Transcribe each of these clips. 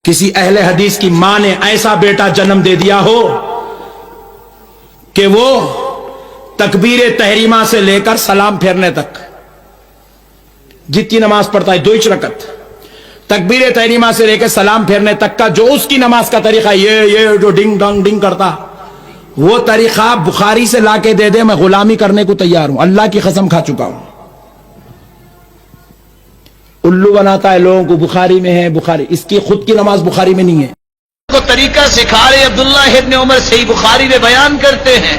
کسی اہل حدیث کی ماں نے ایسا بیٹا جنم دے دیا ہو کہ وہ تکبیر تحریمہ سے لے کر سلام پھیرنے تک جتنی نماز پڑھتا ہے 2 رکعت، تکبیر تحریمہ سے لے کے سلام پھیرنے تک کا جو اس کی نماز کا طریقہ یہ جو ڈنگ ڈنگ ڈنگ کرتا، وہ طریقہ بخاری سے لا کے دے دے، میں غلامی کرنے کو تیار ہوں، اللہ کی قسم کھا چکا ہوں۔ الو بناتا ہے لوگوں کو، بخاری میں ہے، بخاری، اس کی خود کی نماز بخاری میں نہیں ہے۔ کو طریقہ سکھا رہے عبداللہ ابن عمر صحیح بخاری میں بیان کرتے ہیں،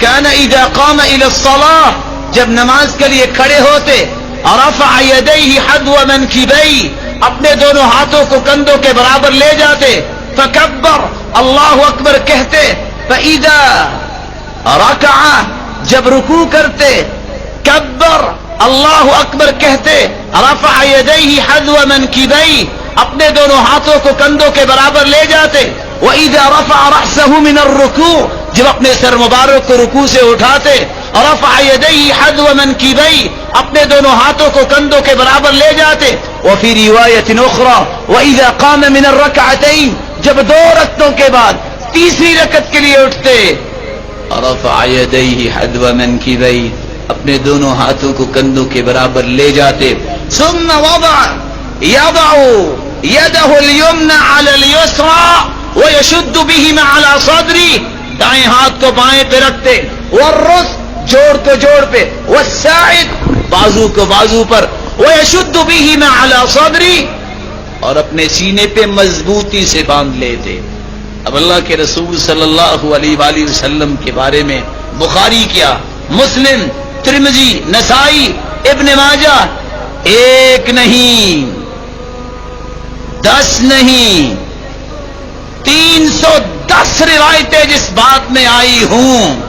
کان اذا قام الى الصلاة، جب نماز کے لیے کھڑے ہوتے، رفع یدیہ حذو منکبیہ، اپنے دونوں ہاتھوں کو کندھوں کے برابر لے جاتے، فکبر، اللہ اکبر کہتے، فاذا رکع، جب رکوع کرتے، کبر، اللہ اکبر کہتے، رفع یدیہ حذو منکبیہ، اپنے دونوں ہاتھوں کو کندھوں کے برابر لے جاتے، وَإِذَا رَفَعَ رَأْسَهُ مِنَ الرُّكُوعِ، جب اپنے سر مبارک کو رکوع سے اٹھاتے، رَفَعَ يَدَيْهِ حَذْوَ مَنْكِبَيْهِ، اپنے دونوں ہاتھوں کو کندھوں کے برابر لے جاتے، وَفِي رِوَايَةٍ أُخْرَى وَإِذَا قَامَ مِنَ الرَّكْعَتَيْنِ، جب 2 رکعتوں کے بعد تیسری رکعت کے لیے اٹھتے، رَفَعَ يَدَيْهِ حَذْوَ مَنْكِبَيْهِ، اپنے دونوں ہاتھوں کو کندھوں کے برابر لے جاتے، ثُمَّ وَضَعَ يَضَعُ يَدَهُ الْيُمْنَ عَلَى الْيُسْرَى وَيَشُدُّ بِهِمَا عَلَى صَدْرِهِ، دائیں ہاتھ کو بائیں پہ رکھتے، وَالرُّسْغ، جوڑ کو جوڑ پہ، وَالسَّاعِدْ، بازو کو بازو پر، وَيَشُدُّ بِهِمَا عَلَى صَدْرِهِ، اور اپنے سینے پہ مضبوطی سے باندھ لیتے۔ اب اللہ کے رسول صلی اللہ علیہ وآلہ وسلم کے بارے میں بخاری کیا، مسلم، ترمذی، نسائی، ابن ماجہ، 1 نہیں 10 نہیں 310 روایتیں جس بات میں آئی ہوں،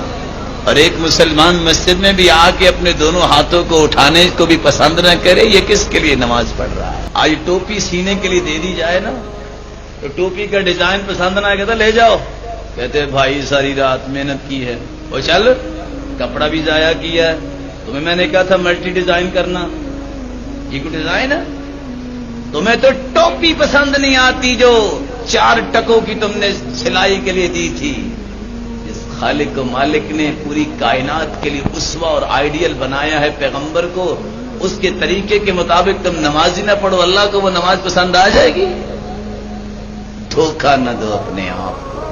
اور ایک مسلمان مسجد میں بھی آ کے اپنے دونوں ہاتھوں کو اٹھانے کو بھی پسند نہ کرے، یہ کس کے لیے نماز پڑھ رہا ہے؟ آج ٹوپی سینے کے لیے دے دی جائے نا، تو ٹوپی کا ڈیزائن پسند نہ کہتا لے جاؤ، کہتے بھائی ساری رات محنت کی ہے، وہ چل کپڑا بھی ضائع کیا ہے، تمہیں میں نے کہا تھا ملٹی ڈیزائن کرنا، یہ کوئی ڈیزائن ہے؟ تمہیں تو ٹوپی پسند نہیں آتی جو 4 ٹکوں کی تم نے سلائی کے لیے دی تھی۔ جس خالق و مالک نے پوری کائنات کے لیے اسوہ اور آئیڈیل بنایا ہے پیغمبر کو، اس کے طریقے کے مطابق تم نماز ہی نہ پڑھو، اللہ کو وہ نماز پسند آ جائے گی؟ دھوکہ نہ دو اپنے آپ کو۔